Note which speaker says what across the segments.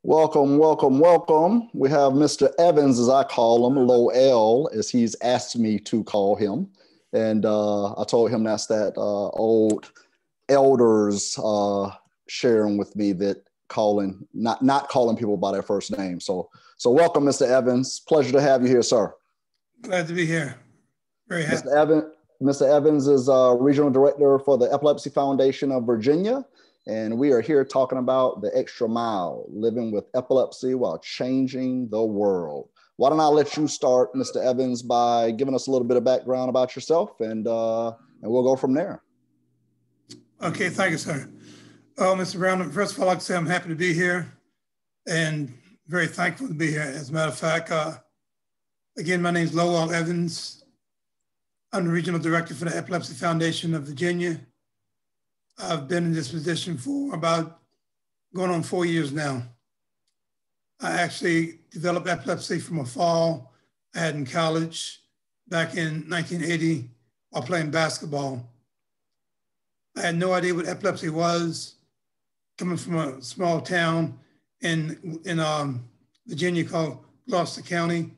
Speaker 1: Welcome, welcome, welcome. We have Mr. Evans, as I call him, Lowell, as he's asked me to call him. And I told him that's that old elders sharing with me that not calling people by their first name. So welcome, Mr. Evans. Pleasure to have you here, sir.
Speaker 2: Glad to be here. Very happy.
Speaker 1: Mr. Evans is Regional Director for the Epilepsy Foundation of Virginia. And we are here talking about the extra mile, living with epilepsy while changing the world. Why don't I let you start, Mr. Evans, by giving us a little bit of background about yourself, and we'll go from there.
Speaker 2: Okay, thank you, sir. Mr. Brown, first of all, I'd like to say I'm happy to be here and very thankful to be here. As a matter of fact, again, my name is Lowell Evans. I'm the Regional Director for the Epilepsy Foundation of Virginia. I've been in this position for about going on 4 years now. I actually developed epilepsy from a fall I had in college back in 1980 while playing basketball. I had no idea what epilepsy was, coming from a small town in Virginia called Gloucester County.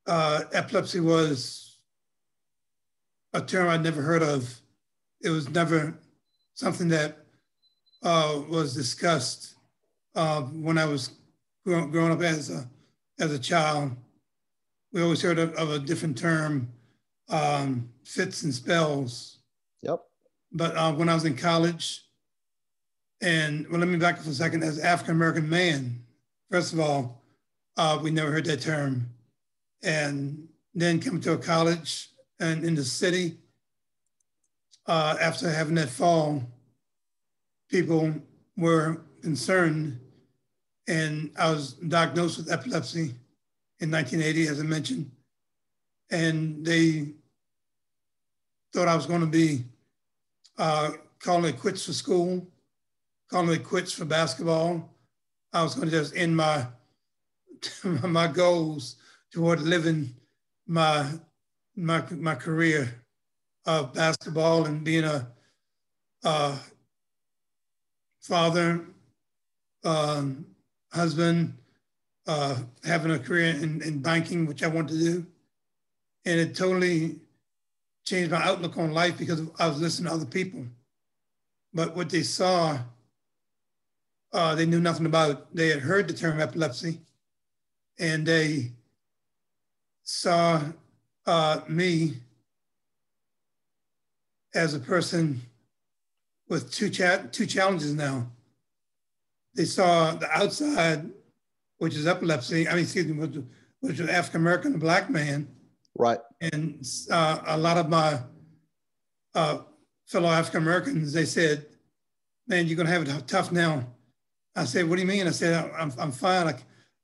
Speaker 2: Epilepsy was a term I'd never heard of. It was never something that was discussed when I was growing up as a child. We always heard of a different term, fits and spells.
Speaker 1: Yep.
Speaker 2: But when I was in college, and well, let me back up for a second. As an African-American man, first of all, we never heard that term. And then coming to a college and in the city, after having that fall, people were concerned, and I was diagnosed with epilepsy in 1980, as I mentioned, and they thought I was going to be calling it quits for school, calling it quits for basketball. I was going to just end my goals toward living my career of basketball and being a father, husband, having a career in banking, which I wanted to do. And it totally changed my outlook on life because I was listening to other people. But what they saw, they knew nothing about. They had heard the term epilepsy, and they saw me as a person with two challenges now. They saw the outside, which is epilepsy, which was African-American, a Black man.
Speaker 1: Right.
Speaker 2: And a lot of my fellow African-Americans, they said, man, you're gonna have it tough now. I said, what do you mean? I said, I'm fine.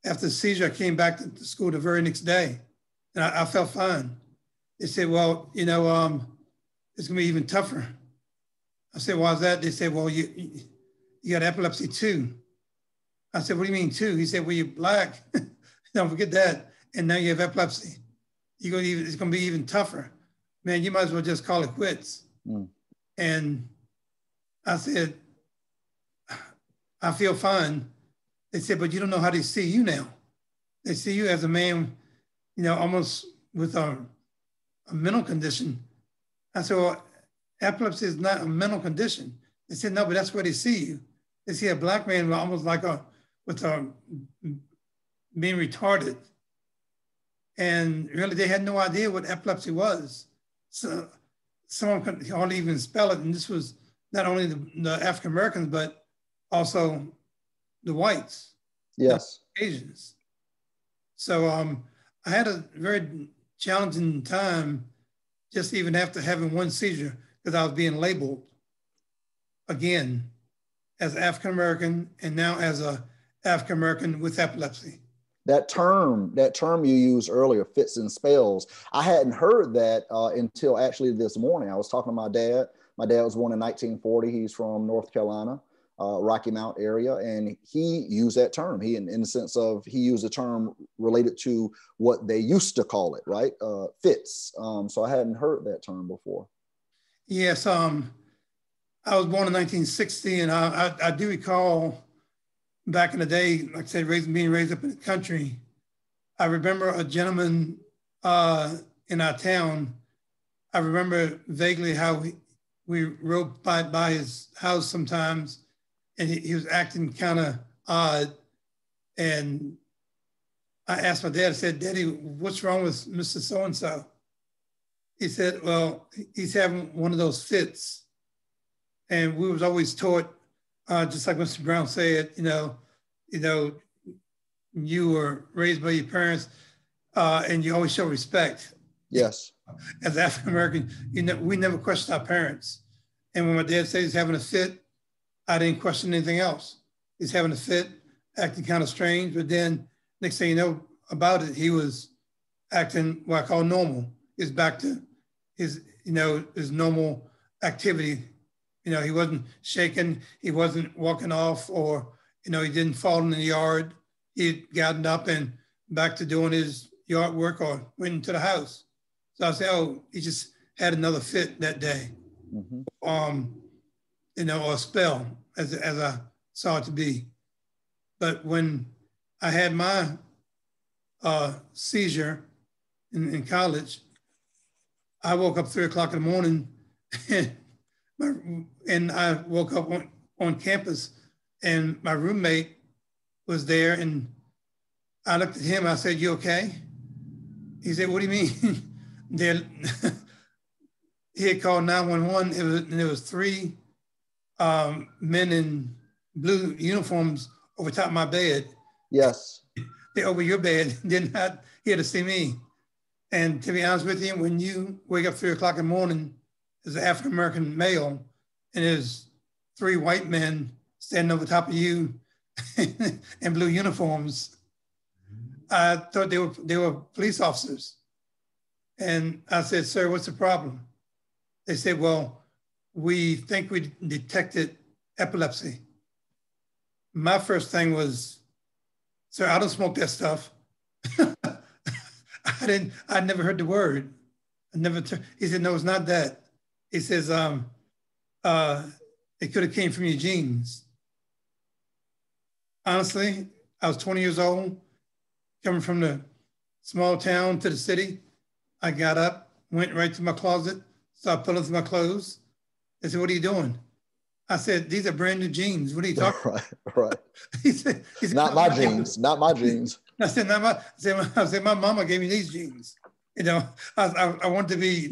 Speaker 2: After the seizure, I came back to school the very next day, and I felt fine. They said, well, it's gonna be even tougher. I said, why is that? They said, well, you got epilepsy too. I said, what do you mean too? He said, well, you're Black. Don't forget that. And now you have epilepsy. It's gonna be even tougher. Man, you might as well just call it quits. Mm. And I said, I feel fine. They said, but you don't know how they see you now. They see you as a man, almost with a mental condition. I said, well, epilepsy is not a mental condition. They said, no, but that's where they see you. They see a Black man almost like being retarded. And really, they had no idea what epilepsy was. So someone could hardly even spell it. And this was not only the African-Americans, but also the whites.
Speaker 1: Yes.
Speaker 2: The Asians. So I had a very challenging time just even after having one seizure, because I was being labeled again as African-American and now as a African-American with epilepsy.
Speaker 1: That term you used earlier, fits and spells, I hadn't heard that until actually this morning. I was talking to my dad. My dad was born in 1940. He's from North Carolina, Rocky Mount area, and he used that term. He, in the sense of, he used a term related to what they used to call it, right? Fits. So I hadn't heard that term before.
Speaker 2: Yes, I was born in 1960, and I do recall back in the day, like I said, being raised up in the country, I remember a gentleman in our town. I remember vaguely how we rode by his house sometimes, and he was acting kind of odd. And I asked my dad, I said, Daddy, what's wrong with Mr. So-and-so? He said, well, he's having one of those fits. And we was always taught, just like Mr. Brown said, you were raised by your parents and you always show respect.
Speaker 1: Yes.
Speaker 2: As African American, we never questioned our parents. And when my dad said he's having a fit, I didn't question anything else. He's having a fit, acting kind of strange, but then next thing you know about it, he was acting what I call normal. He's back to his normal activity. He wasn't shaking, he wasn't walking off, or, he didn't fall in the yard. He had gotten up and back to doing his yard work or went into the house. So I said, oh, he just had another fit that day. Mm-hmm. Or a spell, as I saw it to be. But when I had my seizure in college, I woke up 3 o'clock in the morning and I woke up on campus and my roommate was there, and I looked at him, I said, you okay? He said, what do you mean? He had called 911, there was 3 men in blue uniforms over top of my bed.
Speaker 1: Yes.
Speaker 2: They over your bed, did not here to see me. And to be honest with you, when you wake up 3 o'clock in the morning as an African-American male, and there's 3 white men standing over top of you in blue uniforms, I thought they were police officers. And I said, sir, what's the problem? They said, well, we think we detected epilepsy. My first thing was, sir, I don't smoke that stuff. I never heard the word. He said, no, it's not that. He says, it could have came from your genes. Honestly, I was 20 years old, coming from the small town to the city. I got up, went right to my closet, started pulling through my clothes. They said, what are you doing? I said, these are brand new jeans. What are you talking about?
Speaker 1: Right.
Speaker 2: He said,
Speaker 1: not my jeans, not my jeans.
Speaker 2: I said, my mama gave me these jeans. I wanted to be,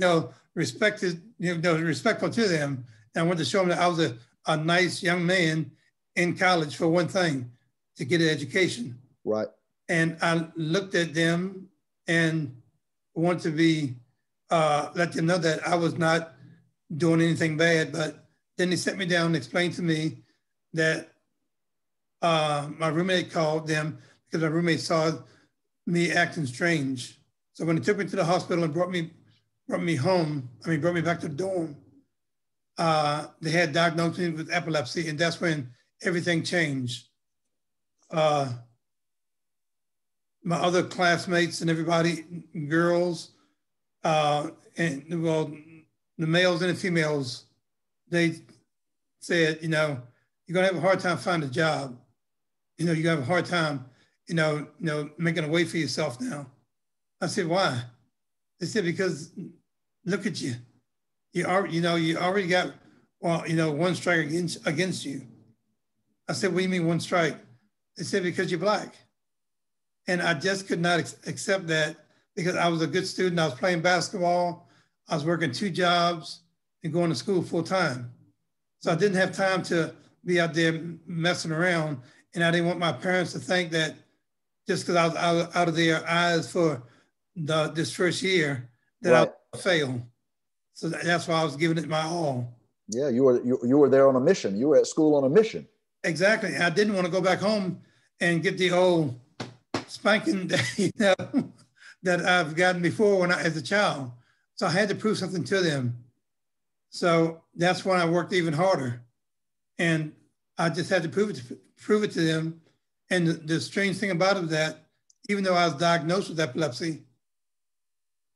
Speaker 2: respected, respectful to them. And I wanted to show them that I was a nice young man in college, for one thing, to get an education.
Speaker 1: Right.
Speaker 2: And I looked at them and wanted to be, let them know that I was not doing anything bad. But then they sat me down and explained to me that my roommate called them because my roommate saw me acting strange. So when they took me to the hospital and brought me back to the dorm, they had diagnosed me with epilepsy, and that's when everything changed. My other classmates and everybody, girls, and well, the males and the females, they said, you're gonna have a hard time finding a job. You're gonna have a hard time, making a way for yourself now. I said, why? They said, because look at you. You already got, one strike against you. I said, what do you mean one strike? They said, because you're Black. And I just could not accept that, because I was a good student. I was playing basketball. I was working 2 jobs and going to school full time. So I didn't have time to be out there messing around. And I didn't want my parents to think that just because I was out of their eyes for this first year that I would fail. So that's why I was giving it my all.
Speaker 1: Yeah, you were there on a mission. You were at school on a mission.
Speaker 2: Exactly. I didn't want to go back home and get the old spanking that I've gotten before as a child. So I had to prove something to them. So that's when I worked even harder. And I just had to prove it to them. And the strange thing about it was that even though I was diagnosed with epilepsy,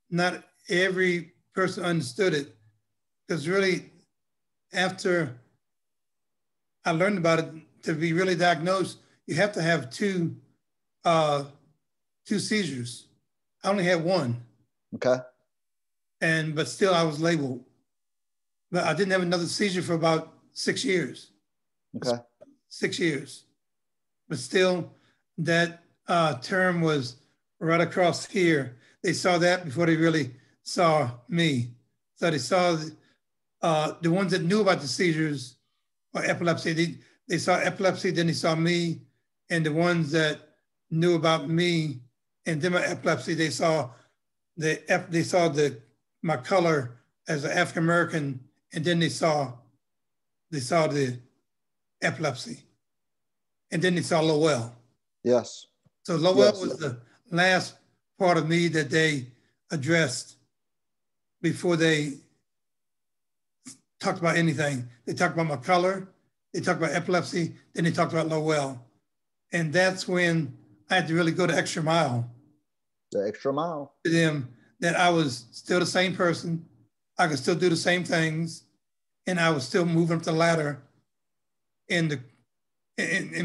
Speaker 2: not every person understood it. Because really, after I learned about it, to be really diagnosed, you have to have two seizures. I only had one.
Speaker 1: Okay.
Speaker 2: But still I was labeled. But I didn't have another seizure for about 6 years.
Speaker 1: Okay.
Speaker 2: 6 years. But still, that term was right across here. They saw that before they really saw me. So they saw the ones that knew about the seizures or epilepsy. They saw epilepsy, then they saw me. And the ones that knew about me and then my epilepsy, they saw my color as an African American, and then they saw the epilepsy, and then they saw Lowell.
Speaker 1: Yes.
Speaker 2: So Lowell was the last part of me that they addressed before they talked about anything. They talked about my color, they talked about epilepsy, then they talked about Lowell. And that's when I had to really go the extra mile.
Speaker 1: The extra mile.
Speaker 2: To them that I was still the same person, I could still do the same things, and I was still moving up the ladder in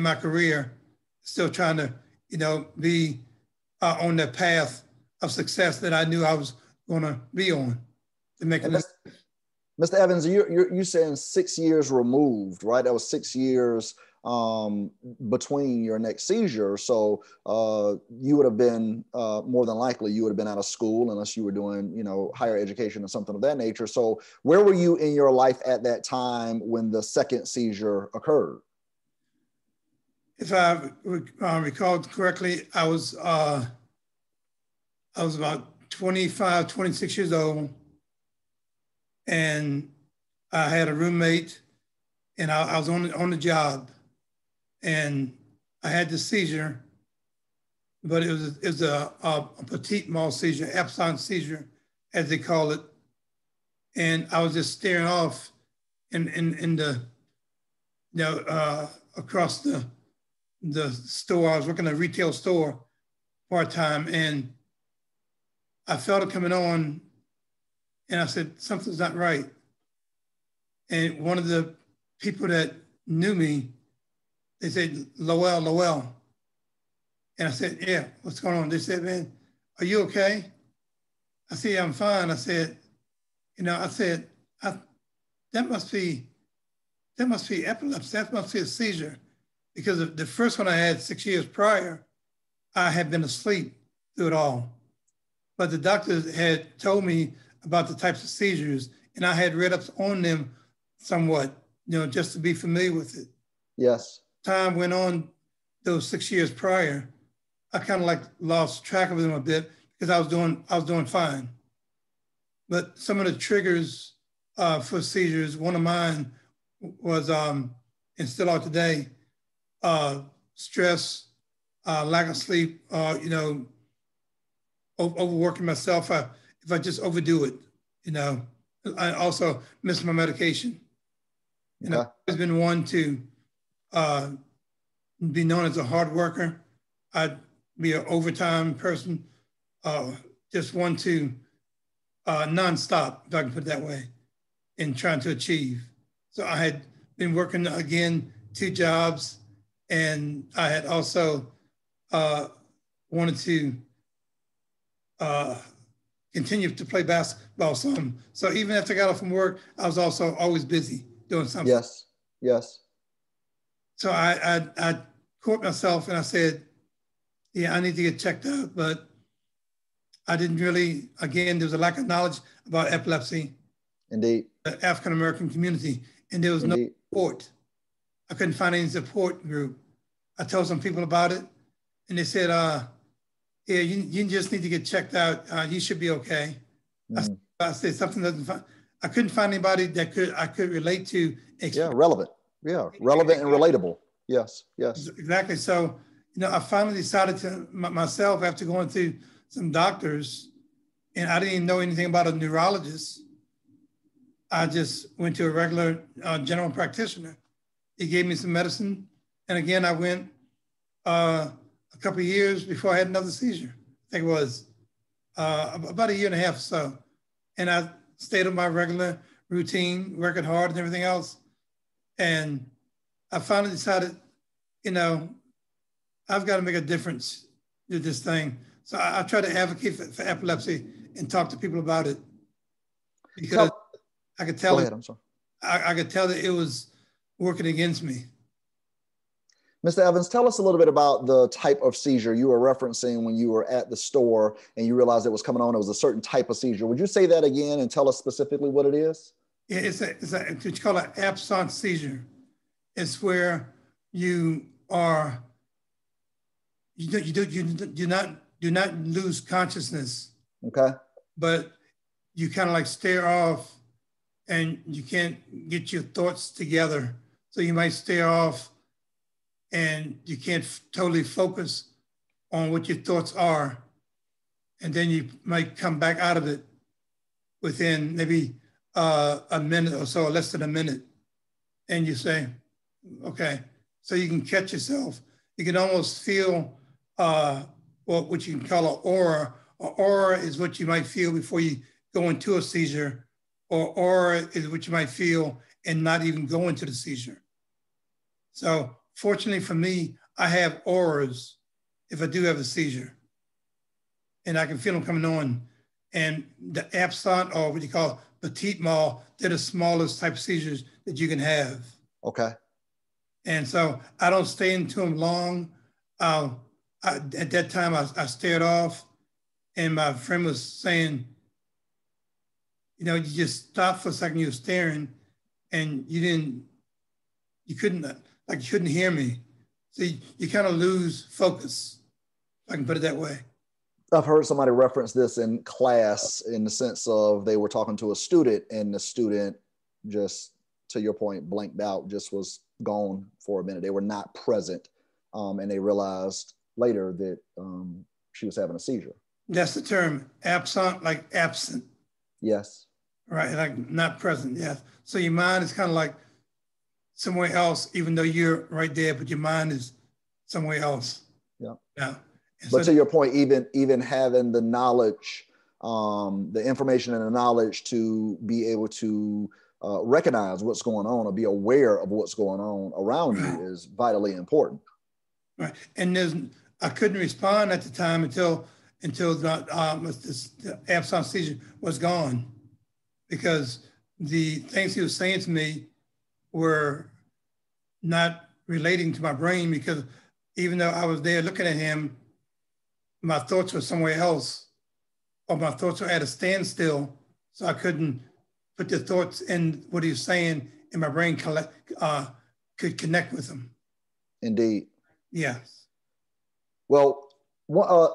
Speaker 2: my career, still trying to, be on the path of success that I knew I was going to be on. To make
Speaker 1: Mr. Evans, you're saying 6 years removed, right? That was 6 years between your next seizure. So you would have been, more than likely, you would have been out of school unless you were doing, higher education or something of that nature. So where were you in your life at that time when the second seizure occurred?
Speaker 2: If I recall correctly, I was about 25, 26 years old, and I had a roommate, and I was on the job, and I had the seizure, but it was a petite mal seizure, absence seizure, as they call it, and I was just staring off in the across the store. I was working at a retail store part-time, and I felt it coming on, and I said, something's not right. And one of the people that knew me, they said, Lowell. And I said, yeah, what's going on? They said, man, are you okay? I said, yeah, I'm fine. I said, that must be epilepsy. That must be a seizure. Because the first one I had 6 years prior, I had been asleep through it all. But the doctors had told me about the types of seizures, and I had read up on them somewhat, just to be familiar with it.
Speaker 1: Yes.
Speaker 2: Time went on, those 6 years prior, I kind of lost track of them a bit because I was doing fine. But some of the triggers for seizures, one of mine was, and still are today, stress, lack of sleep, overworking myself. If I just overdo it, I also miss my medication.
Speaker 1: Okay.
Speaker 2: I've always been one to be known as a hard worker. I'd be an overtime person, just one to nonstop, if I can put it that way, in trying to achieve. So I had been working, again, 2 jobs, and I had also wanted to continue to play basketball some. So even after I got off from work, I was also always busy doing something.
Speaker 1: Yes, yes.
Speaker 2: So I caught myself and I said, yeah, I need to get checked out. But I didn't really, again, there was a lack of knowledge about epilepsy.
Speaker 1: Indeed.
Speaker 2: The African-American community, and there was no support. I couldn't find any support group. I told some people about it, and they said, yeah, you just need to get checked out. You should be okay. I said something doesn't. I couldn't find anybody that I could relate to.
Speaker 1: Yeah, relevant. Yeah, relevant and relatable. Yes, yes.
Speaker 2: Exactly. So, I finally decided to myself, after going through some doctors, and I didn't even know anything about a neurologist. I just went to a regular general practitioner. He gave me some medicine, and again, I went a couple of years before I had another seizure. I think it was about 1.5 years or so. And I stayed on my regular routine, working hard and everything else. And I finally decided, I've got to make a difference with this thing. So I try to advocate for epilepsy and talk to people about it, because I could tell
Speaker 1: Go ahead, I'm sorry.
Speaker 2: I could tell that it was working against me.
Speaker 1: Mr. Evans, tell us a little bit about the type of seizure you were referencing when you were at the store and you realized it was coming on. It was a certain type of seizure. Would you say that again and tell us specifically what it is?
Speaker 2: Yeah, it's what you call an absence seizure. It's where you are, do not lose consciousness.
Speaker 1: Okay.
Speaker 2: But you kind of like stare off and you can't get your thoughts together. So you might stare off and you can't totally focus on what your thoughts are. And then you might come back out of it within maybe a minute or so, or less than a minute. And you say, okay, so you can catch yourself. You can almost feel what you can call an aura. An aura is what you might feel before you go into a seizure, or aura is what you might feel and not even go into the seizure. So fortunately for me, I have auras if I do have a seizure, and I can feel them coming on. And the absent, or what you call petite mal, they're the smallest type of seizures that you can have.
Speaker 1: Okay.
Speaker 2: And so I don't stay into them long. At that time, I stared off, and my friend was saying, you know, you just stopped for a second, you were staring, and you couldn't hear me. So you kind of lose focus, if I can put it that way.
Speaker 1: I've heard somebody reference this in class in the sense of they were talking to a student and the student just, to your point, blanked out, just was gone for a minute. They were not present. And they realized later that she was having a seizure.
Speaker 2: That's the term, absent, like absent.
Speaker 1: Yes.
Speaker 2: Right, like not present, yes. So your mind is kind of like somewhere else, even though you're right there, but your mind is somewhere else.
Speaker 1: Yeah.
Speaker 2: Yeah.
Speaker 1: But to your point, even having the knowledge, the information and the knowledge to be able to recognize what's going on or be aware of what's going on around you is vitally important.
Speaker 2: Right. And I couldn't respond at the time until the absence seizure was gone, because the things he was saying to me were not relating to my brain, because even though I was there looking at him, my thoughts were somewhere else, or my thoughts were at a standstill. So I couldn't put the thoughts in what he was saying, and my brain could connect with him.
Speaker 1: Indeed.
Speaker 2: Yes.
Speaker 1: Well,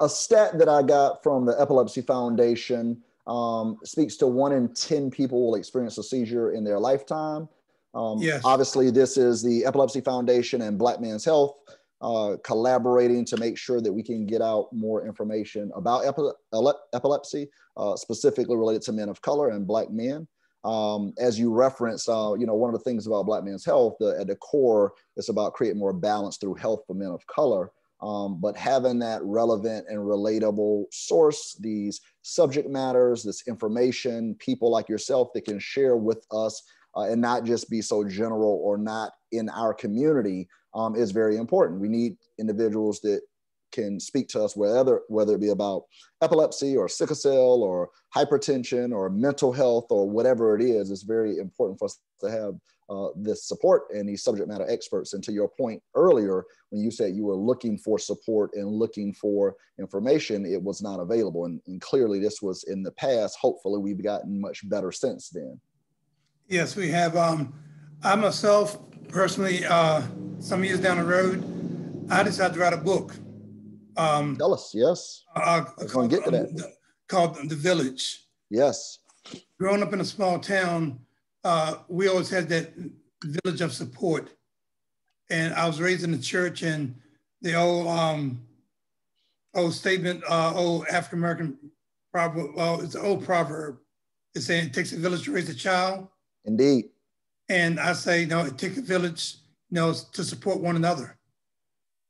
Speaker 1: a stat that I got from the Epilepsy Foundation speaks to 1 in 10 people will experience a seizure in their lifetime.
Speaker 2: Yes.
Speaker 1: Obviously, this is the Epilepsy Foundation and Black Men's Health collaborating to make sure that we can get out more information about epilepsy, specifically related to men of color and Black men. As you referenced, one of the things about Black Men's Health, at the core, it's about creating more balance through health for men of color. But having that relevant and relatable source, these subject matters, this information, people like yourself that can share with us and not just be so general or not in our community is very important. We need individuals that can speak to us whether it be about epilepsy or sickle cell or hypertension or mental health or whatever it is. It's very important for us to have this support and these subject matter experts. And to your point earlier, when you said you were looking for support and looking for information, it was not available. And clearly this was in the past. Hopefully we've gotten much better since then.
Speaker 2: Yes, we have. I myself, personally, some years down the road, I decided to write a book.
Speaker 1: Tell us, yes. I'm going to get to that.
Speaker 2: Called The Village.
Speaker 1: Yes.
Speaker 2: Growing up in a small town, we always had that village of support. And I was raised in the church, and the old statement, old African-American proverb, well, it's an old proverb. It's saying it takes a village to raise a child.
Speaker 1: Indeed.
Speaker 2: And I say, no, it takes a village, to support one another.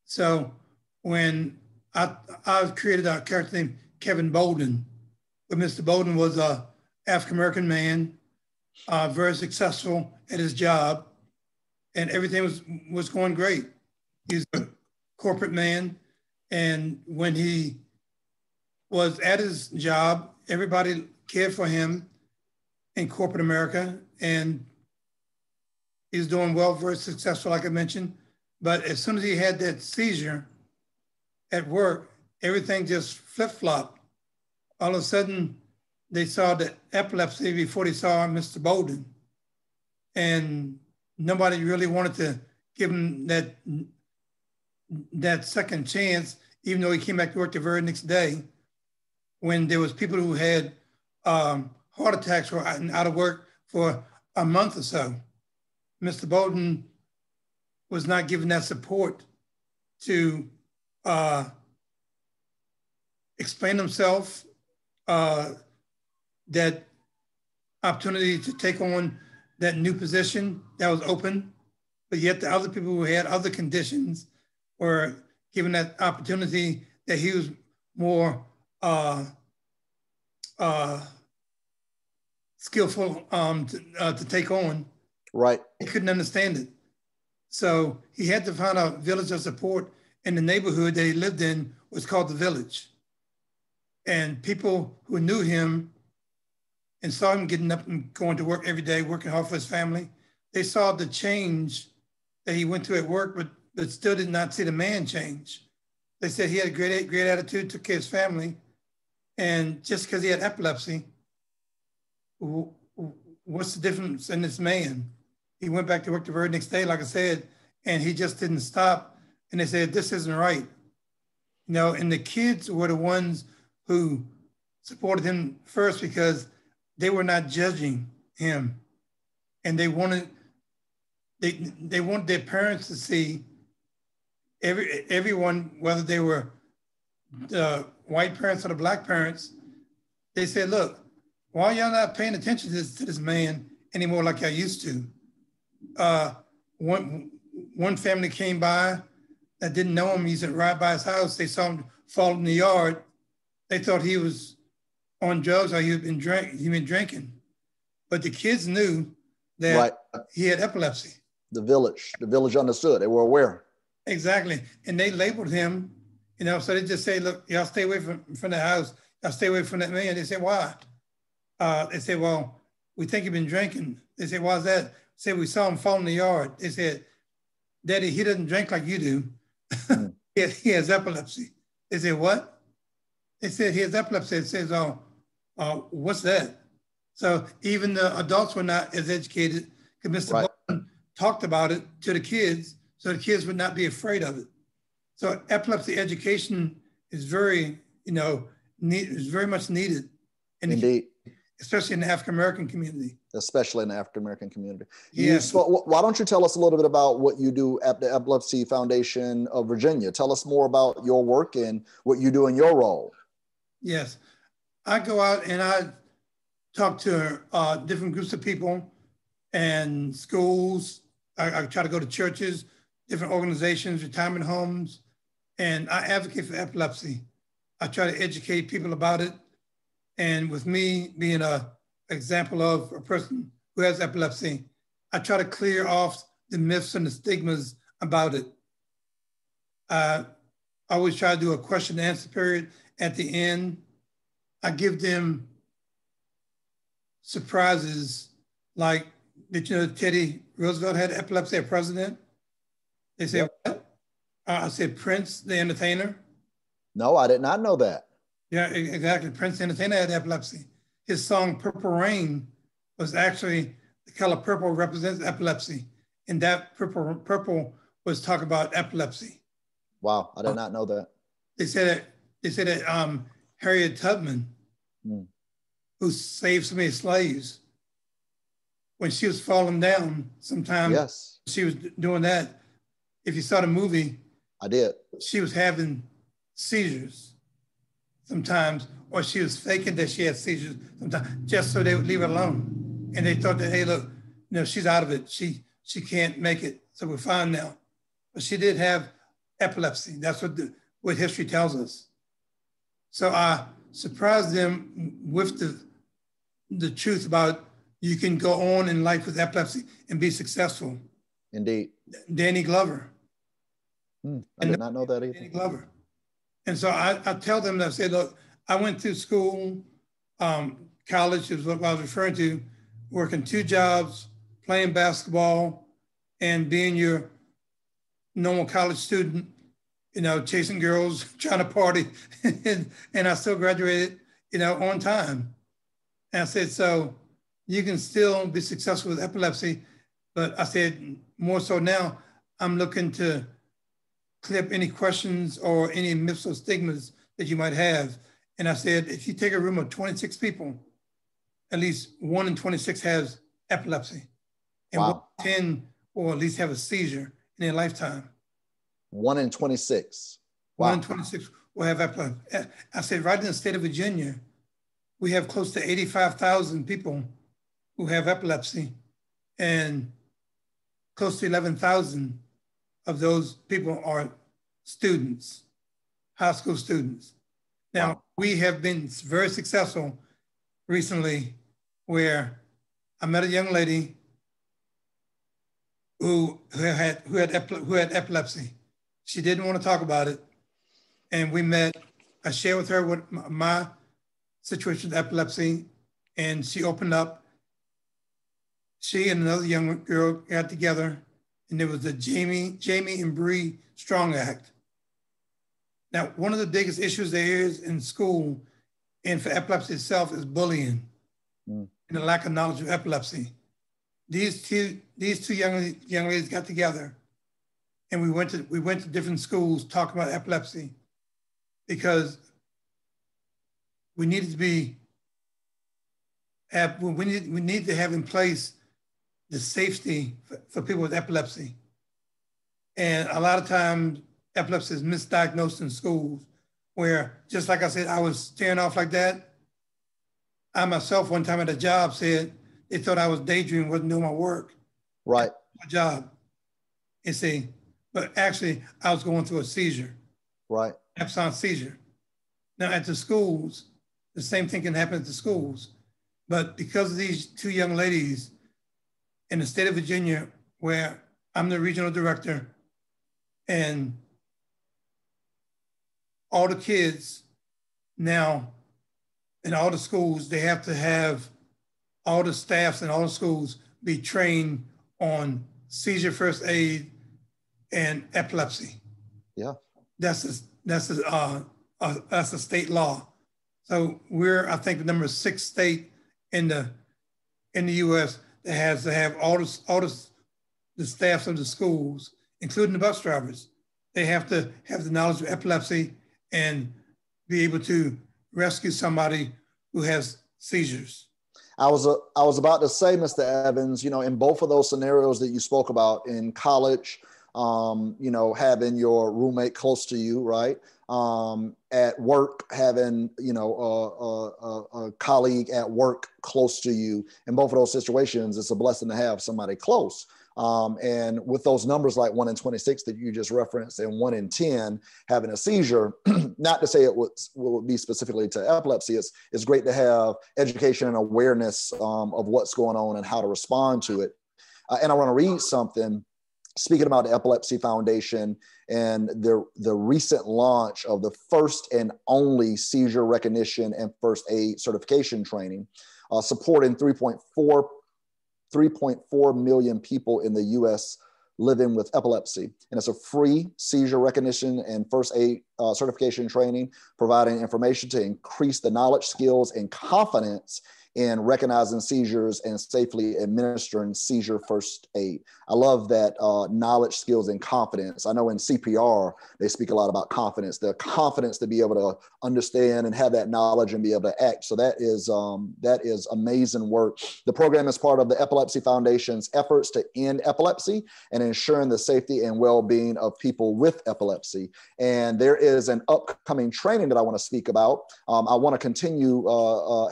Speaker 2: So when I created a character named Kevin Bolden, but Mr. Bolden was a African-American man, very successful at his job, and everything was going great. He's a corporate man. And when he was at his job, everybody cared for him in corporate America. And he's doing well, very successful, like I mentioned. But as soon as he had that seizure at work, everything just flip-flopped. All of a sudden, they saw the epilepsy before they saw Mr. Bolden. And nobody really wanted to give him that second chance, even though he came back to work the very next day, when there was people who had heart attacks or out of work for a month or so. Mr. Bolden was not given that support to explain himself, that opportunity to take on that new position that was open, but yet the other people who had other conditions were given that opportunity that he was more skillful to take on.
Speaker 1: Right.
Speaker 2: He couldn't understand it. So he had to find a village of support in the neighborhood that he lived in was called the Village. And people who knew him and saw him getting up and going to work every day, working hard for his family, they saw the change that he went through at work, but still did not see the man change. They said he had a great attitude, took care of his family. And just because he had epilepsy, what's the difference in this man? He went back to work the very next day, like I said, and he just didn't stop. And they said, this isn't right. You know, and the kids were the ones who supported him first because they were not judging him. And they wanted their parents to see everyone, whether they were the white parents or the black parents, they said, look, why y'all not paying attention to this man anymore like y'all used to? One family came by that didn't know him. He's right by his house. They saw him fall in the yard. They thought he was on drugs or he'd been drinking. But the kids knew that he had epilepsy.
Speaker 1: The village understood. They were aware.
Speaker 2: Exactly. And they labeled him, you know, so they just say, look, y'all stay away from the house. Y'all stay away from that man. They said, why? They said, well, we think you've been drinking. They said, why is that? They said, we saw him fall in the yard. They said, Daddy, he doesn't drink like you do. He has epilepsy. They said, what? They said, he has epilepsy. It says, what's that? So even the adults were not as educated because Mr. Bolden talked about it to the kids so the kids would not be afraid of it. So epilepsy education is very, is very much needed.
Speaker 1: Indeed.
Speaker 2: Especially in the African-American community.
Speaker 1: Especially in the African-American community.
Speaker 2: Yes.
Speaker 1: Why don't you tell us a little bit about what you do at the Epilepsy Foundation of Virginia? Tell us more about your work and what you do in your role.
Speaker 2: Yes. I go out and I talk to different groups of people and schools. I try to go to churches, different organizations, retirement homes, and I advocate for epilepsy. I try to educate people about it. And with me being an example of a person who has epilepsy, I try to clear off the myths and the stigmas about it. I always try to do a question and answer period at the end. I give them surprises like, did you know Teddy Roosevelt had epilepsy as president? They say, what? I said, Prince, the entertainer.
Speaker 1: No, I did not know that.
Speaker 2: Yeah, exactly. Prince the entertainer had epilepsy. His song Purple Rain was actually, the color purple represents epilepsy. And that purple was talking about epilepsy.
Speaker 1: Wow, I did not know that.
Speaker 2: They said that Harriet Tubman, who saved so many slaves, when she was falling down sometimes, she was doing that. If you saw the movie,
Speaker 1: I did. She
Speaker 2: was having seizures sometimes, or she was faking that she had seizures sometimes, just so they would leave her alone. And they thought that, hey, look, she's out of it. She can't make it, so we're fine now. But she did have epilepsy. That's what history tells us. So I surprised them with the truth about you can go on in life with epilepsy and be successful.
Speaker 1: Indeed.
Speaker 2: Danny Glover.
Speaker 1: I did not know that either.
Speaker 2: Danny Glover. And so I tell them, I say, look, I went through school, college is what I was referring to, working 2 jobs, playing basketball, and being your normal college student, you know, chasing girls, trying to party, and I still graduated, you know, on time. And I said, so you can still be successful with epilepsy, but I said, more so now, I'm looking to clear up any questions or any myths or stigmas that you might have. And I said, if you take a room of 26 people, at least 1 in 26 has epilepsy. And
Speaker 1: Wow.
Speaker 2: 10 will at least have a seizure in their lifetime.
Speaker 1: 1 in 26. Wow.
Speaker 2: 1 in 26 will have epilepsy. I said, right in the state of Virginia, we have close to 85,000 people who have epilepsy, and close to 11,000 of those people are students, high school students. Now, wow. We have been very successful recently where I met a young lady who had epilepsy. She didn't want to talk about it. And we met, I shared with her what my situation with epilepsy, and she opened up. She and another young girl got together, and there was the Jamie and Bree Strong Act. Now, one of the biggest issues there is in school and for epilepsy itself is bullying and the lack of knowledge of epilepsy. These two young ladies got together, and we went to different schools talking about epilepsy, because we need to have in place the safety for people with epilepsy. And a lot of times epilepsy is misdiagnosed in schools, where, just like I said, I was staring off like that. I myself, one time at a job, said they thought I was daydreaming, wasn't doing my work.
Speaker 1: Right.
Speaker 2: My job. And see, but actually I was going through a seizure.
Speaker 1: Right.
Speaker 2: Absence seizure. Now at the schools, the same thing can happen at the schools. But because of these 2 young ladies in the state of Virginia, where I'm the regional director, and all the kids now in all the schools, they have to have all the staffs in all the schools be trained on seizure first aid and epilepsy.
Speaker 1: Yeah.
Speaker 2: That's a state law. So we're, I think, the number 6 state in the U.S. that has to have all the staffs of the schools, including the bus drivers. They have to have the knowledge of epilepsy and be able to rescue somebody who has seizures.
Speaker 1: I was about to say, Mr. Evans, you know, in both of those scenarios that you spoke about, in college, you know, having your roommate close to you, right? At work, having, you know, a colleague at work close to you. In both of those situations, it's a blessing to have somebody close. And with those numbers like 1 in 26 that you just referenced, and 1 in 10 having a seizure, not to say it would be specifically to epilepsy, it's great to have education and awareness of what's going on and how to respond to it. And I want to read something, speaking about the Epilepsy Foundation and the recent launch of the first and only seizure recognition and first aid certification training, supporting 3.4 million people in the US living with epilepsy. And it's a free seizure recognition and first aid certification training, providing information to increase the knowledge, skills, and confidence in recognizing seizures and safely administering seizure first aid. I love that knowledge, skills, and confidence. I know in CPR, they speak a lot about confidence, the confidence to be able to understand and have that knowledge and be able to act. So that is amazing work. The program is part of the Epilepsy Foundation's efforts to end epilepsy and ensuring the safety and well-being of people with epilepsy. And there is an upcoming training that I want to speak about. I want to continue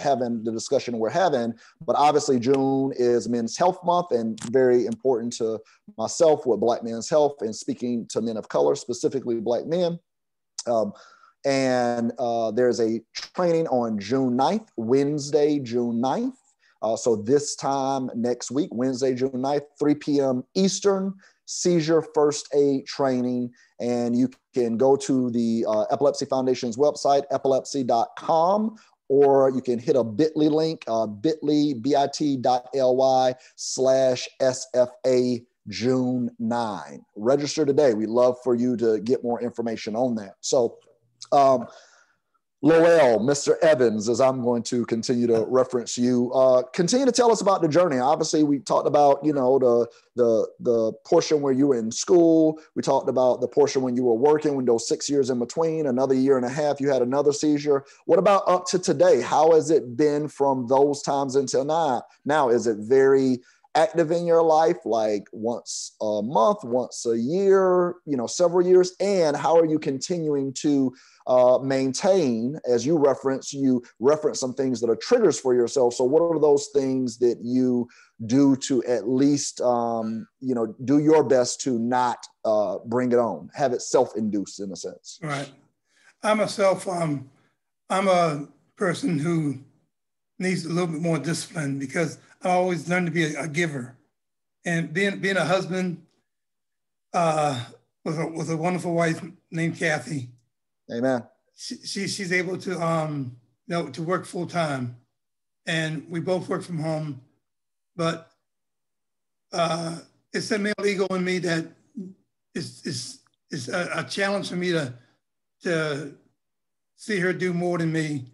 Speaker 1: having the discussion we're having, but obviously June is Men's Health Month, and very important to myself with Black men's health and speaking to men of color, specifically Black men. And there's a training on June 9th, Wednesday, June 9th. So this time next week, Wednesday, June 9th, 3 p.m. Eastern, seizure first aid training. And you can go to the Epilepsy Foundation's website, epilepsy.com, or you can hit a bit.ly link, bit.ly/SFA June 9. Register today. We'd love for you to get more information on that. So, Lowell, Mr. Evans, as I'm going to continue to reference you, continue to tell us about the journey. Obviously, we talked about, the portion where you were in school. We talked about the portion when you were working, when those 6 years in between, another year and a half, you had another seizure. What about up to today? How has it been from those times until now? Now, is it very active in your life, like once a month, once a year, several years? And how are you continuing to maintain, as you reference some things that are triggers for yourself. So what are those things that you do to at least, do your best to not bring it on, have it self-induced in a sense?
Speaker 2: Right. I'm a person who needs a little bit more discipline because I always learned to be a giver. And being a husband with a wonderful wife named Kathy.
Speaker 1: Amen.
Speaker 2: She's able to to work full time, and we both work from home. But it's a male ego in me that is a challenge for me to see her do more than me.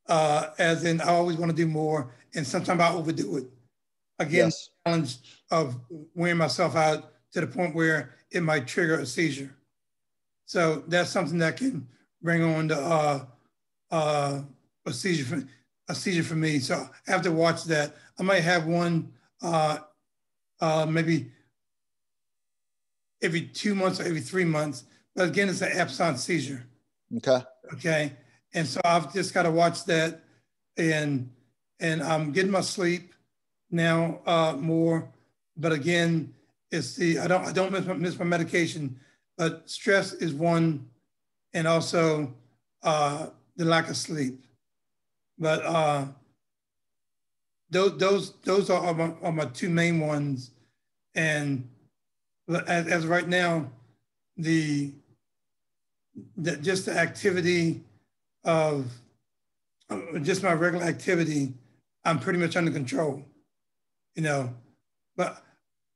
Speaker 2: As in, I always want to do more, and sometimes I overdo it. Again,
Speaker 1: yes.
Speaker 2: The challenge of wearing myself out to the point where it might trigger a seizure. So that's something that can bring on a seizure for me. So I have to watch that. I might have one maybe every 2 months or every 3 months, but again, it's an absence seizure. Okay. And so I've just got to watch that, and I'm getting my sleep now more. But again, it's I don't miss my medication, but stress is one, and also the lack of sleep. But those are my two main ones. And as right now, just the activity of just my regular activity, I'm pretty much under control, but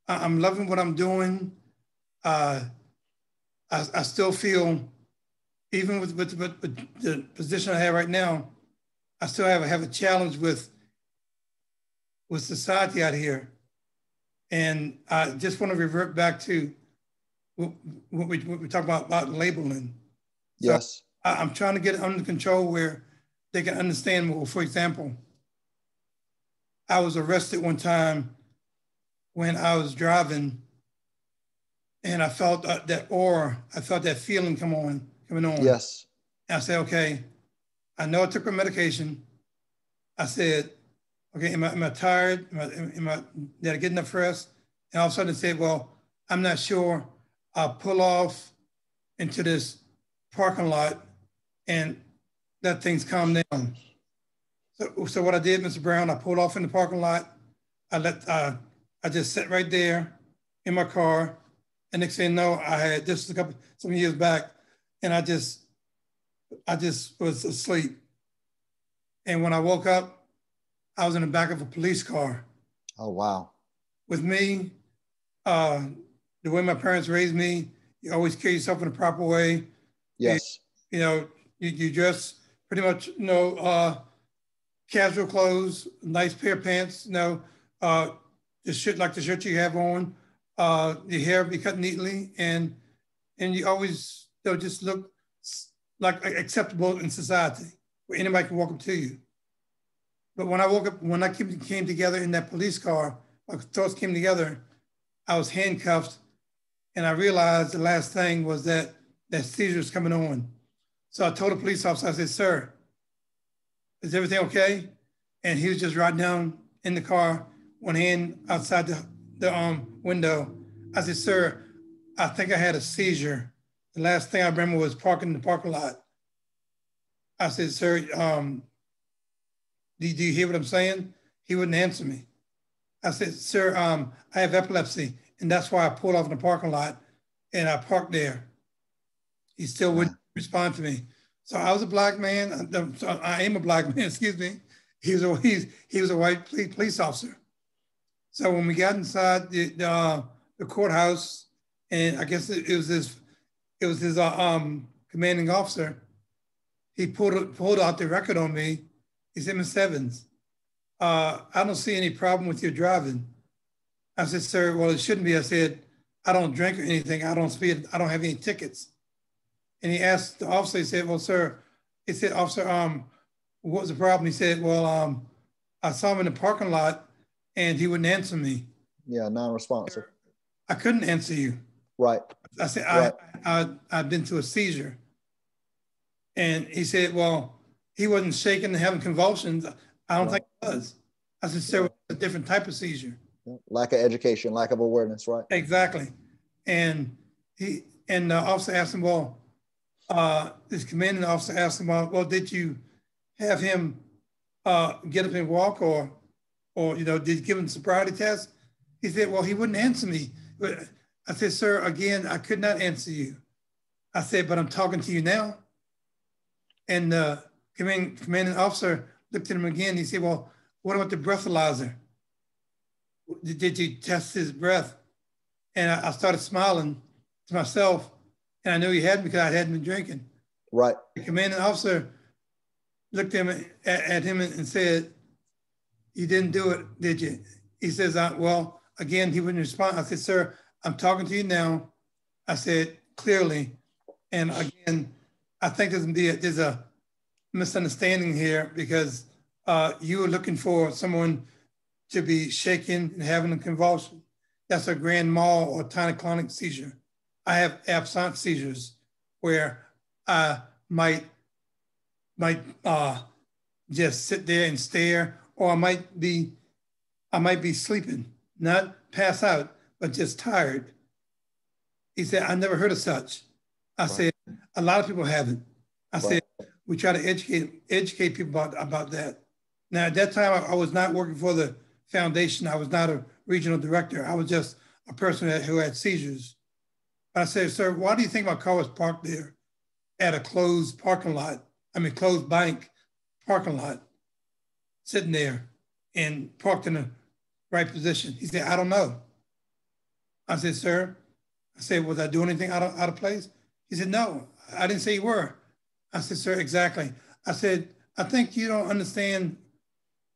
Speaker 2: I'm loving what I'm doing. I still feel, even with the position I have right now, I still have a challenge with society out here. And I just want to revert back to what we talk about labeling. So
Speaker 1: yes.
Speaker 2: I'm trying to get it under control where they can understand more. For example, I was arrested one time when I was driving, and I felt that aura, I felt that feeling coming on.
Speaker 1: Yes.
Speaker 2: And I said, okay, I know I took my medication. I said, okay, am I tired? Did I get enough rest? And all of a sudden I said, well, I'm not sure. I'll pull off into this parking lot and let things calm down. So what I did, Mr. Brown, I pulled off in the parking lot. I just sat right there in my car. And next thing you know, this was some years back, and I just was asleep. And when I woke up, I was in the back of a police car.
Speaker 1: Oh, wow.
Speaker 2: With me, the way my parents raised me, you always carry yourself in the proper way.
Speaker 1: Yes.
Speaker 2: And, you dress pretty much, casual clothes, nice pair of pants, the shirt you have on, your hair be cut neatly, and you always just look like acceptable in society where anybody can walk up to you. But when I woke up, when I came together in that police car, my thoughts came together, I was handcuffed, and I realized the last thing was that seizure was coming on. So I told the police officer, I said, sir, is everything okay? And he was just riding down in the car, one hand outside the window. I said, sir, I think I had a seizure. The last thing I remember was parking in the parking lot. I said, sir, do you hear what I'm saying? He wouldn't answer me. I said, sir, I have epilepsy. And that's why I pulled off in the parking lot and I parked there. He still wouldn't respond to me. So I was a black man. I am a black man, excuse me. He was a white police officer. So when we got inside the courthouse, and I guess it was his commanding officer, he pulled out the record on me. He said, "Miss Evans, I don't see any problem with your driving." I said, "Sir, well, it shouldn't be." I said, "I don't drink or anything. I don't speed. I don't have any tickets." And he asked the officer, he said, "Well, sir," he said, "Officer, what was the problem?" He said, "Well, I saw him in the parking lot and he wouldn't answer me."
Speaker 1: Yeah, non-responsive.
Speaker 2: "I couldn't answer you."
Speaker 1: Right.
Speaker 2: I said,
Speaker 1: Right.
Speaker 2: I've been through a seizure. And he said, "Well, he wasn't shaking and having convulsions." "I don't think he was." I said, "Sir, it's a different type of seizure."
Speaker 1: Lack of education, lack of awareness, right?
Speaker 2: Exactly. And the officer asked him, "Well," this commanding officer asked him, "Well, did you have him get up and walk, or did you give him a sobriety test?" He said, "Well, he wouldn't answer me." I said, "Sir, again, I could not answer you." I said, "But I'm talking to you now." And the commanding officer looked at him again. He said, "Well, what about the breathalyzer? Did you test his breath?" And I started smiling to myself, and I knew he hadn't because I hadn't been drinking.
Speaker 1: Right.
Speaker 2: The commanding officer looked at him and said, "You didn't do it, did you?" He says, "Well," again, he wouldn't respond. I said, "Sir, I'm talking to you now." I said, "Clearly." And again, I think there's a misunderstanding here, because you were looking for someone to be shaken and having a convulsion. That's a grand mal or tonic-clonic seizure. I have absent seizures where I might just sit there and stare, or I might be sleeping, not pass out, but just tired. He said, "I never heard of such." I said, "A lot of people haven't." I said, "We try to educate people about that." Now, at that time, I was not working for the foundation. I was not a regional director. I was just a person who had seizures. I said, "Sir, why do you think my car was parked there at a closed closed bank parking lot, sitting there and parked in the right position?" He said, "I don't know." I said, "Sir," I said, "was I doing anything out of place?" He said, "No, I didn't say you were." I said, "Sir, exactly." I said, "I think you don't understand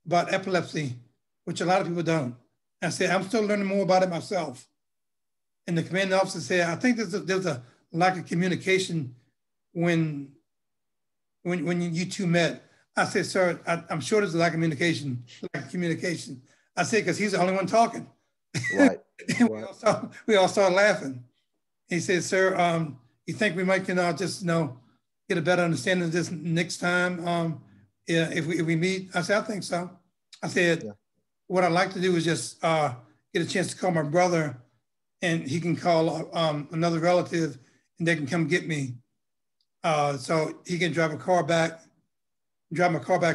Speaker 2: about epilepsy, which a lot of people don't." I said, "I'm still learning more about it myself." And the commanding officer said, "I think there's a lack of communication when you two met." I said, "Sir, I'm sure there's a lack of communication." I said, "Because he's the only one talking."
Speaker 1: Right.
Speaker 2: And we all started laughing. He said, "Sir, you think we might just get a better understanding of this next time if we meet?" I said, "I think so." I said, "What I'd like to do is just get a chance to call my brother, and he can call another relative, and they can come get me, so he can drive my car back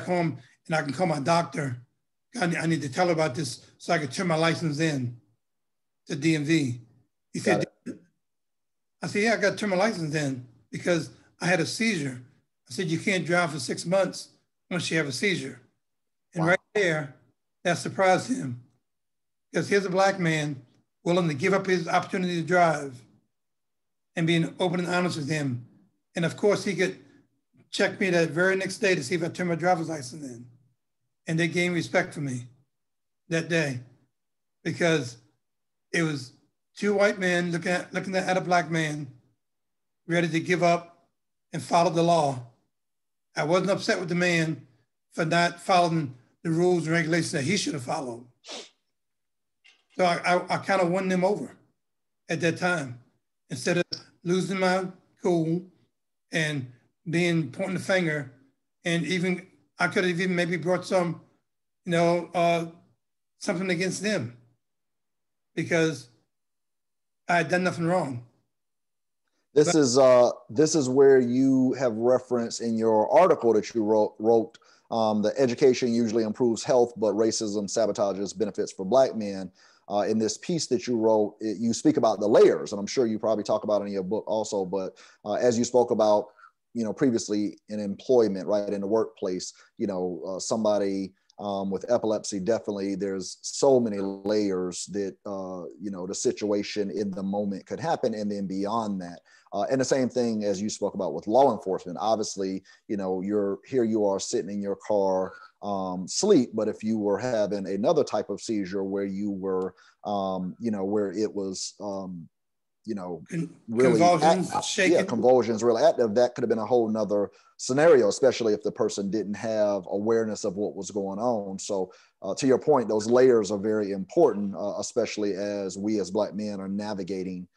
Speaker 2: home, and I can call my doctor. I need to tell her about this so I can turn my license in to DMV." He said, I said, "Yeah, I got to turn my license in because I had a seizure." I said, "You can't drive for 6 months once you have a seizure." And right there, that surprised him, because here's a black man willing to give up his opportunity to drive and being open and honest with him. And of course, he could check me that very next day to see if I turned my driver's license in. And they gained respect for me that day, because it was two white men looking at a black man ready to give up and follow the law. I wasn't upset with the man for not following the rules and regulations that he should have followed. So I kind of won them over at that time. Instead of losing my cool and pointing the finger, and even I could have even maybe brought some, something against them because I had done nothing wrong.
Speaker 1: This is where you have referenced in your article that you wrote the education usually improves health, but racism sabotages benefits for black men. in this piece that you wrote, you speak about the layers, and I'm sure you probably talk about it in your book also, but as you spoke about, previously in employment, right, in the workplace, somebody with epilepsy, definitely there's so many layers that, the situation in the moment could happen. And then beyond that, and the same thing as you spoke about with law enforcement, obviously, you are sitting in your car, sleep, but if you were having another type of seizure where you were, where it was, really convulsions really active, that could have been a whole nother scenario, especially if the person didn't have awareness of what was going on. So to your point, those layers are very important, especially as we as Black men are navigating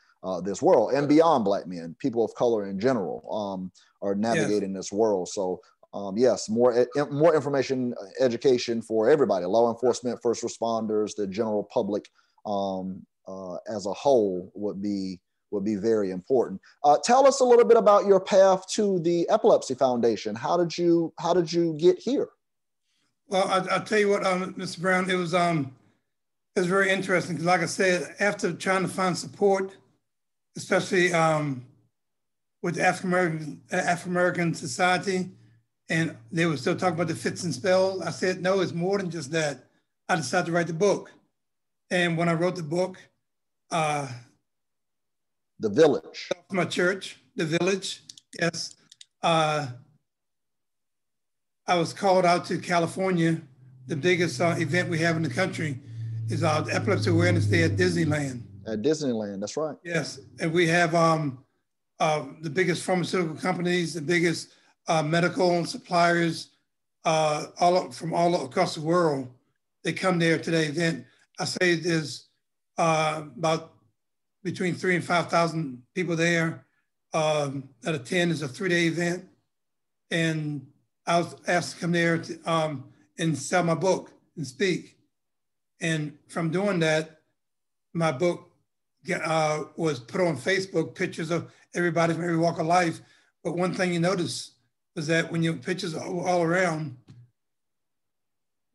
Speaker 1: this world, and beyond Black men, people of color in general are navigating this world. So yes, more information, education for everybody, law enforcement, first responders, the general public as a whole would be very important. Tell us a little bit about your path to the Epilepsy Foundation. How did you get here?
Speaker 2: Well, I'll tell you what, Mr. Brown, it was very interesting because, like I said, after trying to find support, especially with the African American society, and they were still talking about the fits and spells, I said, no, it's more than just that. I decided to write the book. And when I wrote the book,
Speaker 1: The Village.
Speaker 2: My church, The Village, yes. I was called out to California. The biggest event we have in the country is the Epilepsy Awareness Day at Disneyland. At Disneyland,
Speaker 1: that's right.
Speaker 2: Yes, and we have the biggest pharmaceutical companies, the biggest medical suppliers, from all across the world. They come there to the event. I say there's about between 3,000 and 5,000 people there that attend. It's a 3-day event. And I was asked to come there to, and sell my book and speak. And from doing that, my book was put on Facebook, pictures of everybody from every walk of life. But one thing you notice was that when your pictures are all around,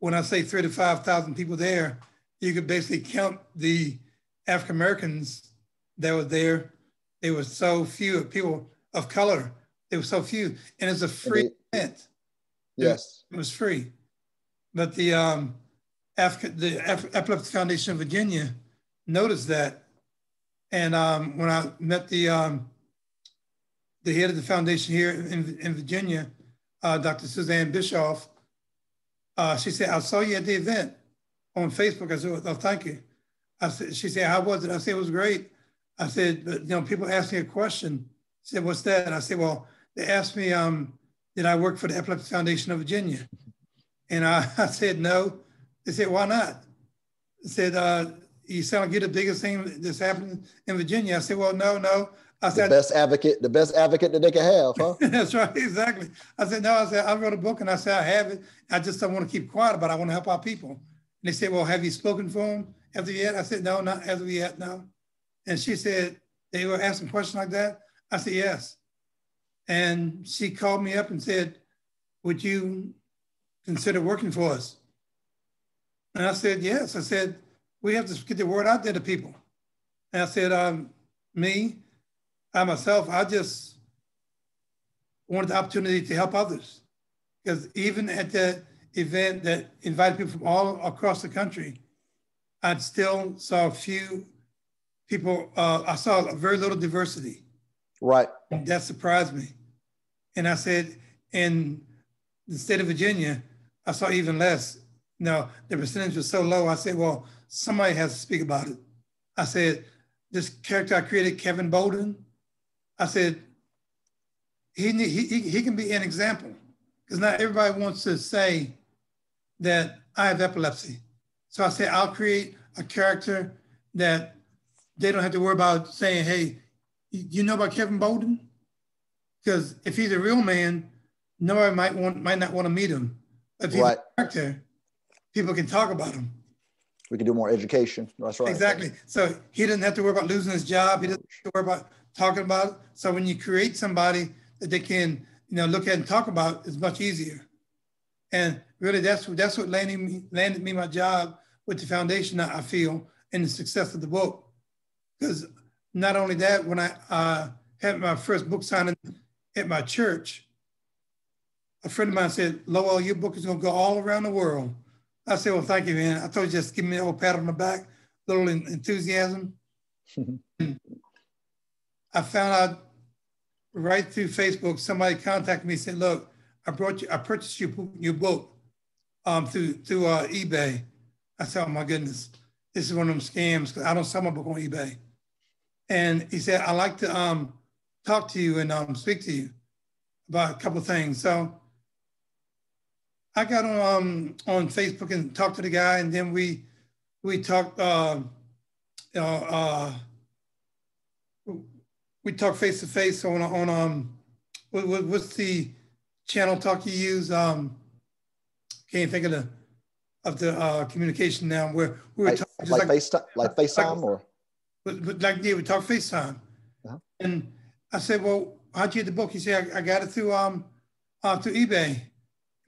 Speaker 2: when I say 3,000 to 5,000 people there, you could basically count the African Americans that were there. They were so few, people of color. They were so few, and it's a free event.
Speaker 1: Yes,
Speaker 2: it was free. But the Epilepsy Foundation of Virginia noticed that, and when I met the head of the foundation here in Virginia, Dr. Suzanne Bischoff, she said, "I saw you at the event on Facebook." I said, "Oh, thank you." She said, "How was it?" I said, "It was great." I said, "But people asked me a question." She said, "What's that?" And I said, "Well, they asked me, did I work for the Epilepsy Foundation of Virginia?" And I said, "No." They said, "Why not?" They said, "You sound like you're the biggest thing that's happening in Virginia." I said, "Well, no." I said, the best advocate that they can have, huh? That's right, exactly. I said, "No." I said, "I wrote a book," and I said, "I have it. I just don't want to keep quiet about it. I want to help our people." And they said, "Well, have you spoken for them as of yet?" I said, "No, not as of yet, no." And she said, "They were asking questions like that?" I said, "Yes." And she called me up and said, "Would you consider working for us?" And I said, "Yes." I said, "We have to get the word out there to people." And I said, I myself, I just wanted the opportunity to help others. Because even at the event that invited people from all across the country, I still saw a few people, I saw very little diversity.
Speaker 1: Right.
Speaker 2: And that surprised me. And I said, in the state of Virginia, I saw even less. No, the percentage was so low. I said, well, somebody has to speak about it. I said, this character I created, Kevin Bolden, I said, he can be an example, because not everybody wants to say that I have epilepsy. So I said, I'll create a character that they don't have to worry about saying, "Hey, you know about Kevin Bolden?" Because if he's a real man, nobody might not want to meet him. If he's a character, people can talk about him.
Speaker 1: We can do more education. That's right.
Speaker 2: Exactly. So he doesn't have to worry about losing his job. He doesn't have to worry about talking about it. So when you create somebody that they can, look at and talk about, it's much easier. And really, that's what landed me my job with the foundation. I feel in the success of the book. Because not only that, when I had my first book signing at my church, a friend of mine said, Lowell, your book is going to go all around the world. I said, well, thank you, man. I told you, just give me a little pat on the back, a little enthusiasm. I found out right through Facebook, somebody contacted me and said, look, I purchased your book through eBay. I said, oh my goodness, this is one of them scams because I don't sell my book on eBay. And he said, I'd like to talk to you and speak to you about a couple of things. So I got on Facebook and talked to the guy, and then we talked. We talked face to face on what's the channel talk you use? Can't think of the communication now. Where we were talking just
Speaker 1: like FaceTime or.
Speaker 2: But like, yeah, we talked FaceTime.
Speaker 1: Uh-huh.
Speaker 2: And I said, well, how'd you get the book? He said, I got it through eBay.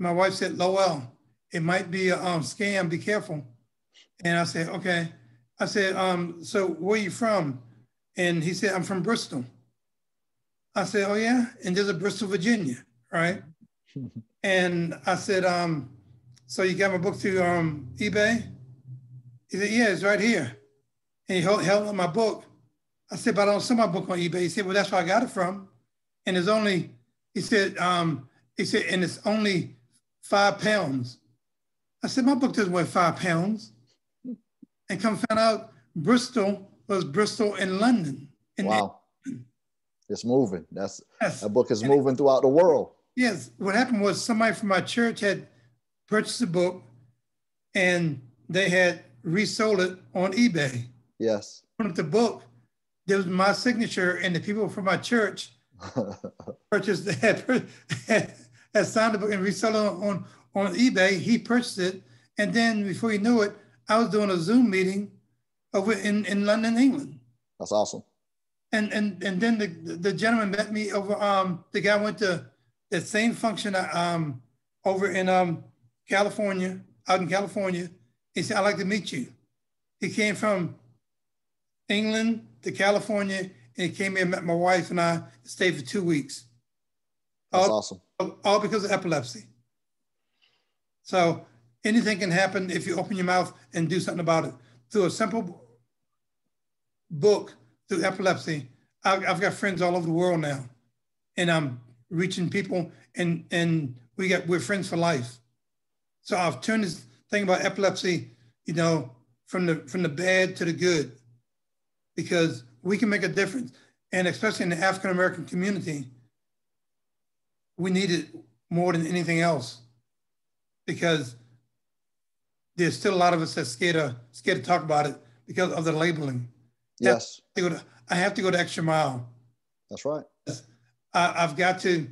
Speaker 2: My wife said, Lowell, it might be a scam, be careful. And I said, okay. I said, so where are you from? And he said, I'm from Bristol. I said, oh yeah? And there's a Bristol, Virginia, right? And I said, so you got my book through eBay? He said, yeah, it's right here. And he held up my book. I said, but I don't sell my book on eBay. He said, well, that's where I got it from. And it's only, he said, and it's only £5. I said, my book doesn't weigh £5. And come find out, Bristol was Bristol and London.
Speaker 1: Wow. It's moving. That book is moving throughout the world.
Speaker 2: Yes. What happened was somebody from my church had purchased the book and they had resold it on eBay.
Speaker 1: Yes.
Speaker 2: With the book, there was my signature, and the people from my church purchased had signed the book and resold it on eBay. He purchased it, and then before he knew it, I was doing a Zoom meeting over in London, England.
Speaker 1: That's awesome.
Speaker 2: And then the gentleman met me over. The guy went to that same function over in California, out in California. He said, "I'd like to meet you." He came from England to California, and he came here and met my wife and I, stayed for 2 weeks.
Speaker 1: That's awesome.
Speaker 2: All because of epilepsy. So anything can happen if you open your mouth and do something about it. Through a simple book, through epilepsy, I've got friends all over the world now, and I'm reaching people, and we're friends for life. So I've turned this thing about epilepsy, from the bad to the good, because we can make a difference. And especially in the African-American community, we need it more than anything else, because there's still a lot of us that's scared to talk about it because of the labeling.
Speaker 1: Yes.
Speaker 2: I have to go the extra mile.
Speaker 1: That's right.
Speaker 2: I've got to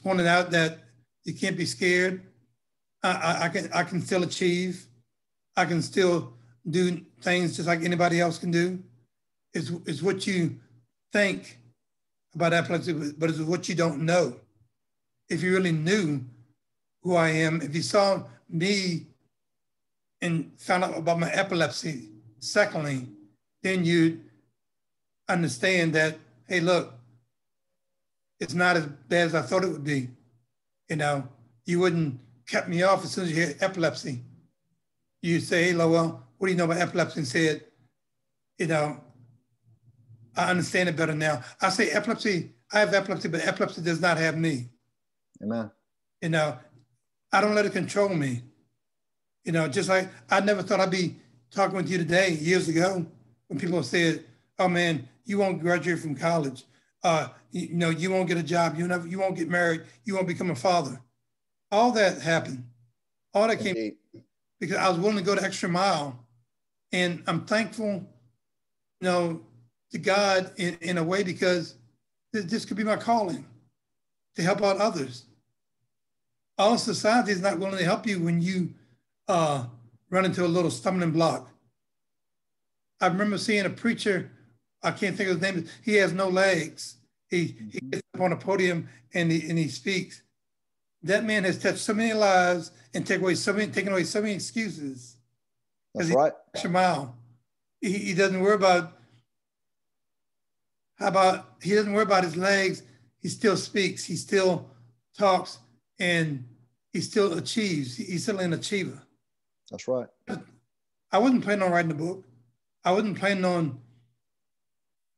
Speaker 2: point it out that you can't be scared. I can still achieve. I can still do things just like anybody else can do. It's what you think about epilepsy, but it's what you don't know. If you really knew who I am, if you saw me and found out about my epilepsy, secondly, then you'd understand that, hey, look, it's not as bad as I thought it would be. You wouldn't cut me off as soon as you hear epilepsy. You say, hey, Lowell, what do you know about epilepsy? And said, I understand it better now. I say epilepsy, I have epilepsy, but epilepsy does not have me.
Speaker 1: Amen.
Speaker 2: I don't let it control me. Just like I never thought I'd be talking with you today, years ago, when people said, oh man, you won't graduate from college. You won't get a job. You won't get married. You won't become a father. All that happened. All that came because I was willing to go the extra mile. And I'm thankful, to God in a way, because this could be my calling, to help out others. All society is not willing to help you when you run into a little stumbling block. I remember seeing a preacher, I can't think of his name, he has no legs. He gets up on a podium and he speaks. That man has touched so many lives and taken away so many excuses.
Speaker 1: That's right.
Speaker 2: Extra mile. He doesn't worry about, he doesn't worry about his legs. He still speaks, he still talks, and he still achieves. He's still an achiever.
Speaker 1: That's right.
Speaker 2: I wasn't planning on writing a book. I wasn't planning on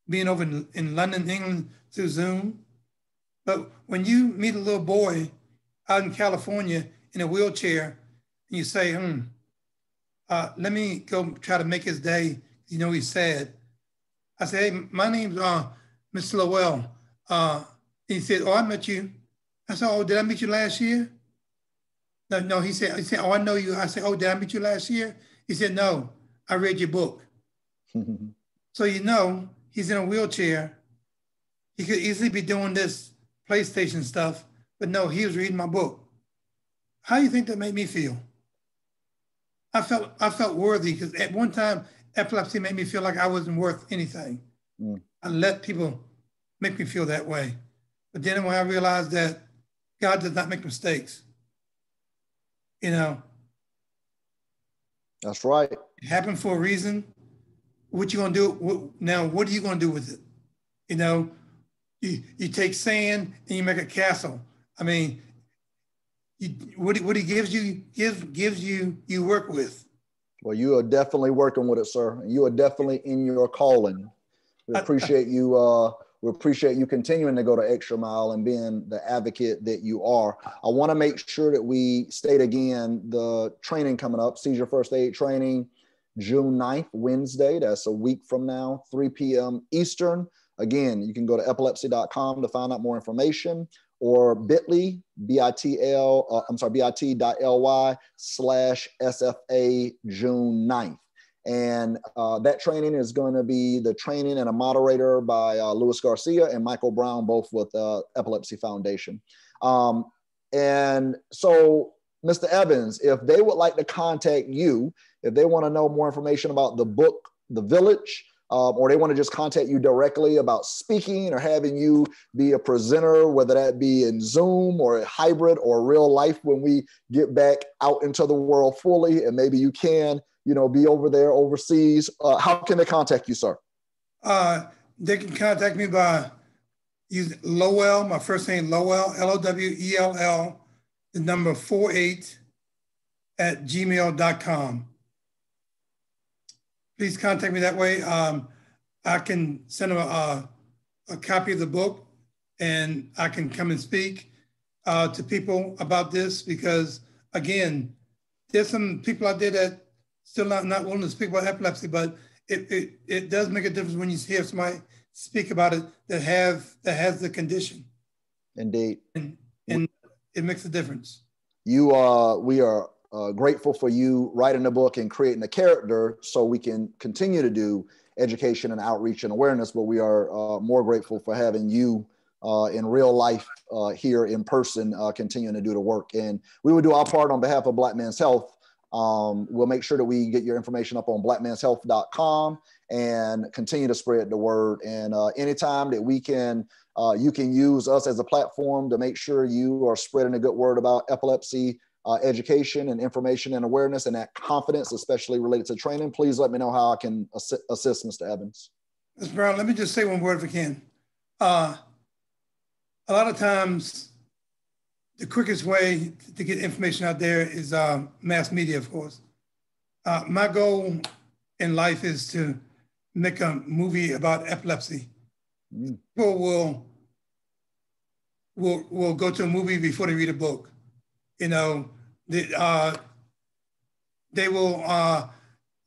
Speaker 2: being over in London, England through Zoom. But when you meet a little boy out in California in a wheelchair, and you say, let me go try to make his day, you know, he's sad. I said, hey, my name's Mr. Lowell. He said, oh, I met you. I said, oh, did I meet you last year? No, he said, oh, I know you. I said, oh, did I meet you last year? He said, no, I read your book. So, you know, he's in a wheelchair. He could easily be doing this PlayStation stuff, but no, he was reading my book. How do you think that made me feel? I felt worthy, because at one time, epilepsy made me feel like I wasn't worth anything. I let people make me feel that way. But then when I realized that God does not make mistakes, you know.
Speaker 1: That's right.
Speaker 2: It happened for a reason. What you gonna do now? What are you gonna do with it? You know, you take sand and you make a castle. I mean, what he gives you, you work with.
Speaker 1: Well, you are definitely working with it, sir. You are definitely in your calling. We appreciate you. We appreciate you continuing to go the extra mile and being the advocate that you are. I want to make sure that we state again the training coming up, seizure first aid training, June 9th, Wednesday. That's a week from now, 3 p.m. Eastern. Again, you can go to epilepsy.com to find out more information, or bit.ly, bit.ly/SFA June 9th. And that training is going to be the training and a moderator by Louis Garcia and Michael Brown, both with Epilepsy Foundation. And so, Mr. Evans, if they would like to contact you, if they want to know more information about the book, The Village, or they want to just contact you directly about speaking or having you be a presenter, whether that be in Zoom or a hybrid or real life when we get back out into the world fully, and maybe you can, you know, be over there overseas, how can they contact you, sir?
Speaker 2: They can contact me by using Lowell, my first name, Lowell, Lowell, the number 48 at gmail.com. Please contact me that way. I can send them a copy of the book, and I can come and speak to people about this, because, again, there's some people out there that still not willing to speak about epilepsy, but it does make a difference when you hear somebody speak about it that has the condition.
Speaker 1: Indeed.
Speaker 2: And it makes a difference.
Speaker 1: We are grateful for you writing the book and creating a character so we can continue to do education and outreach and awareness, but we are more grateful for having you in real life here in person, continuing to do the work. And we will do our part on behalf of Black Men's Health. We'll make sure that we get your information up on blackmanshealth.com and continue to spread the word. And anytime that we can, you can use us as a platform to make sure you are spreading a good word about epilepsy education and information and awareness, and that confidence, especially related to training. Please let me know how I can assist Mr. Evans.
Speaker 2: Mr. Brown, let me just say one word if I can. A lot of times, the quickest way to get information out there is mass media, of course. My goal in life is to make a movie about epilepsy. People will go to a movie before they read a book. You know, they will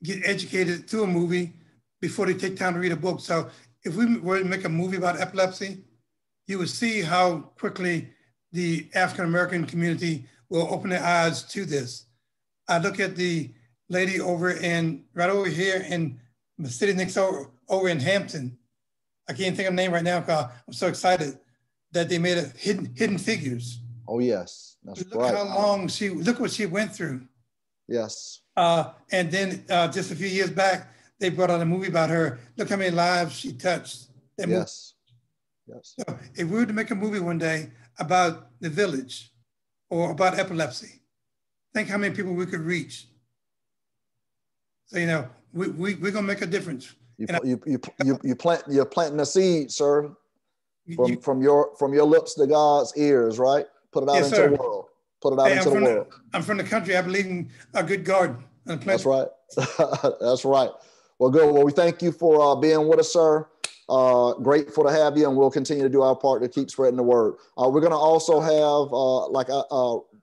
Speaker 2: get educated through a movie before they take time to read a book. So if we were to make a movie about epilepsy, you would see how quickly the African-American community will open their eyes to this. I look at the lady right over here in the city next over in Hampton. I can't think of her name right now because I'm so excited that they made a Hidden Figures.
Speaker 1: Oh yes, that's
Speaker 2: look
Speaker 1: right.
Speaker 2: How long look what she went through.
Speaker 1: Yes.
Speaker 2: And then just a few years back, they brought out a movie about her. Look how many lives she touched.
Speaker 1: Yes. Yes.
Speaker 2: So if we were to make a movie one day about The Village or about epilepsy, think how many people we could reach. So, you know, we're gonna make a difference.
Speaker 1: You're planting a seed, sir, from your lips to God's ears, right? Put it out into the world. Put it out into the world.
Speaker 2: I'm from the country. I believe in a good garden.
Speaker 1: That's right. That's right. Well, good. Well, we thank you for being with us, sir. Grateful to have you, and we'll continue to do our part to keep spreading the word. We're going to also have, like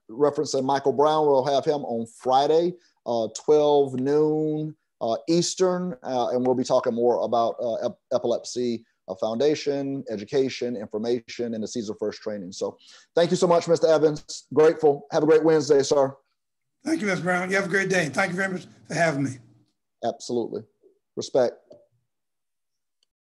Speaker 1: referencing Michael Brown, we'll have him on Friday, 12 noon Eastern, and we'll be talking more about Epilepsy Foundation, education, information, and the Caesar First training. So thank you so much, Mr. Evans. Grateful. Have a great Wednesday, sir.
Speaker 2: Thank you, Mr. Brown. You have a great day. Thank you very much for having me.
Speaker 1: Absolutely. Respect.